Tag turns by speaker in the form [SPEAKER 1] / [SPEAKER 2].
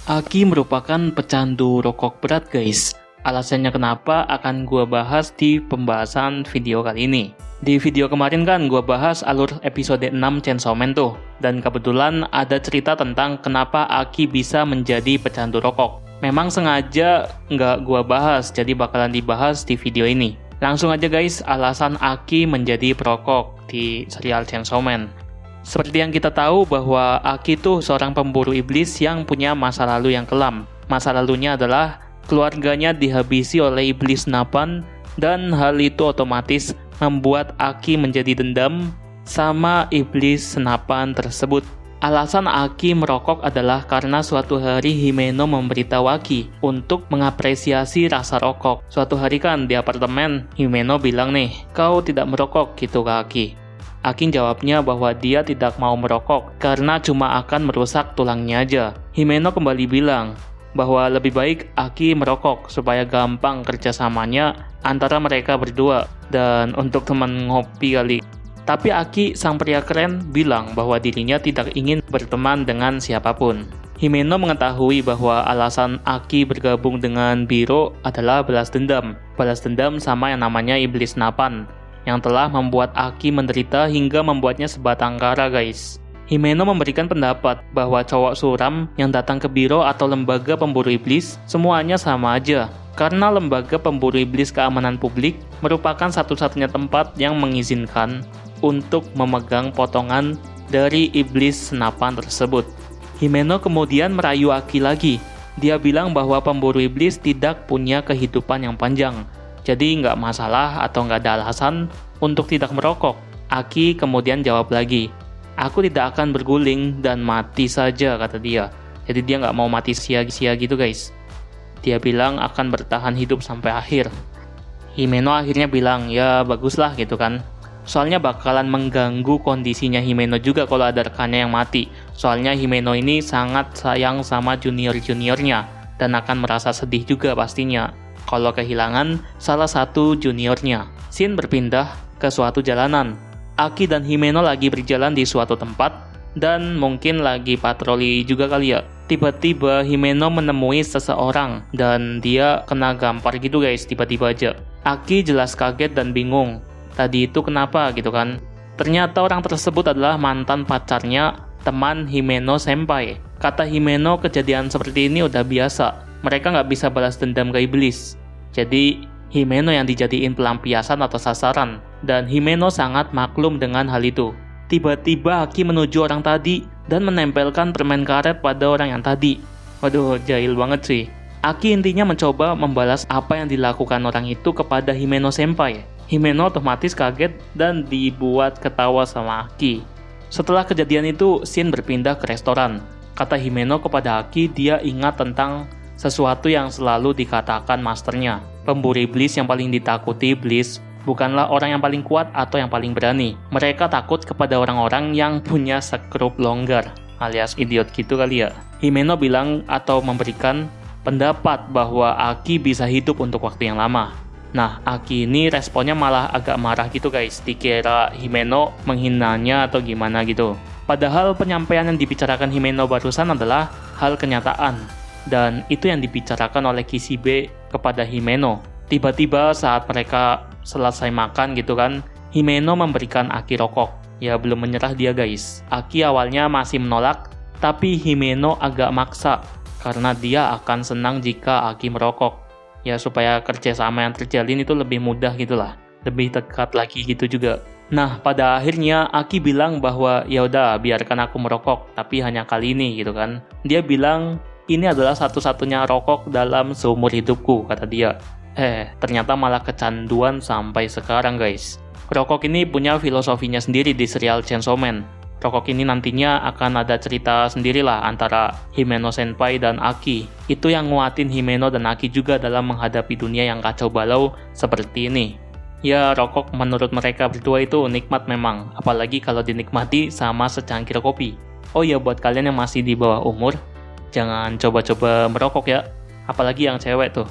[SPEAKER 1] Aki merupakan pecandu rokok berat guys. Alasannya kenapa akan gua bahas di pembahasan video kali ini. Di video kemarin kan gua bahas alur episode 6 Chainsaw Man tuh. Dan kebetulan ada cerita tentang kenapa Aki bisa menjadi pecandu rokok. Memang sengaja nggak gua bahas, jadi bakalan dibahas di video ini. Langsung aja guys, alasan Aki menjadi perokok di serial Chainsaw Man. Seperti yang kita tahu bahwa Aki tuh seorang pemburu iblis yang punya masa lalu yang kelam. Masa lalunya adalah keluarganya dihabisi oleh iblis senapan, dan hal itu otomatis membuat Aki menjadi dendam sama iblis senapan tersebut. Alasan Aki merokok adalah karena suatu hari Himeno memberitahu Aki untuk mengapresiasi rasa rokok. Suatu hari kan di apartemen, Himeno bilang nih, "Kau tidak merokok," gitu ke Aki. Aki jawabnya bahwa dia tidak mau merokok karena cuma akan merusak tulangnya aja. Himeno kembali bilang bahwa lebih baik Aki merokok supaya gampang kerjasamanya antara mereka berdua dan untuk teman ngopi kali. Tapi Aki, sang pria keren, bilang bahwa dirinya tidak ingin berteman dengan siapapun. Himeno mengetahui bahwa alasan Aki bergabung dengan Biro adalah balas dendam. Balas dendam sama yang namanya iblis senapan, yang telah membuat Aki menderita hingga membuatnya sebatang kara guys. Himeno memberikan pendapat bahwa cowok suram yang datang ke biro atau lembaga pemburu iblis semuanya sama aja, karena lembaga pemburu iblis keamanan publik merupakan satu-satunya tempat yang mengizinkan untuk memegang potongan dari iblis senapan tersebut. Himeno kemudian merayu Aki lagi. Dia bilang bahwa pemburu iblis tidak punya kehidupan yang panjang, jadi nggak masalah atau nggak ada alasan untuk tidak merokok. Aki kemudian jawab lagi, "Aku tidak akan berguling dan mati saja," kata dia. Jadi dia nggak mau mati sia-sia gitu guys. Dia bilang akan bertahan hidup sampai akhir. Himeno akhirnya bilang, "Ya baguslah," gitu kan. Soalnya bakalan mengganggu kondisinya Himeno juga kalau ada rekannya yang mati. Soalnya Himeno ini sangat sayang sama junior-juniornya dan akan merasa sedih juga pastinya kalau kehilangan salah satu juniornya. Scene berpindah ke suatu jalanan. Aki dan Himeno lagi berjalan di suatu tempat dan mungkin lagi patroli juga kali ya. Tiba-tiba Himeno menemui seseorang dan dia kena gampar gitu guys, tiba-tiba aja. Aki jelas kaget dan bingung. Tadi itu kenapa gitu kan? Ternyata orang tersebut adalah mantan pacarnya teman Himeno senpai. Kata Himeno, kejadian seperti ini udah biasa. Mereka nggak bisa balas dendam ke iblis. Jadi Himeno yang dijadiin pelampiasan atau sasaran, dan Himeno sangat maklum dengan hal itu. Tiba-tiba Aki menuju orang tadi dan menempelkan permen karet pada orang yang tadi. Waduh, jahil banget sih. Aki intinya mencoba membalas apa yang dilakukan orang itu kepada Himeno senpai. Himeno otomatis kaget dan dibuat ketawa sama Aki. Setelah kejadian itu, scene berpindah ke restoran. Kata Himeno kepada Aki, dia ingat tentang sesuatu yang selalu dikatakan masternya. Pemburu iblis yang paling ditakuti iblis bukanlah orang yang paling kuat atau yang paling berani. Mereka takut kepada orang-orang yang punya skrup longgar, alias idiot gitu kali ya. Himeno bilang atau memberikan pendapat bahwa Aki bisa hidup untuk waktu yang lama. Nah, Aki ini responnya malah agak marah gitu guys. Dikira Himeno menghinanya atau gimana gitu. Padahal penyampaian yang dibicarakan Himeno barusan adalah hal kenyataan. Dan itu yang dibicarakan oleh Kishibe kepada Himeno. Tiba-tiba saat mereka selesai makan gitu kan, Himeno memberikan Aki rokok. Ya belum menyerah dia guys. Aki awalnya masih menolak, tapi Himeno agak maksa karena dia akan senang jika Aki merokok. Ya supaya kerjasama yang terjalin itu lebih mudah gitulah, lebih dekat lagi gitu juga. Nah pada akhirnya Aki bilang bahwa ya udah biarkan aku merokok, tapi hanya kali ini gitu kan. Dia bilang ini adalah satu-satunya rokok dalam seumur hidupku, kata dia. Ternyata malah kecanduan sampai sekarang guys. Rokok ini punya filosofinya sendiri di serial Chainsaw Man. Rokok ini nantinya akan ada cerita sendirilah antara Himeno senpai dan Aki. Itu yang nguatin Himeno dan Aki juga dalam menghadapi dunia yang kacau balau seperti ini. Ya rokok menurut mereka berdua itu nikmat memang, apalagi kalau dinikmati sama secangkir kopi. Oh ya buat kalian yang masih di bawah umur, jangan coba-coba merokok ya, apalagi yang cewek tuh.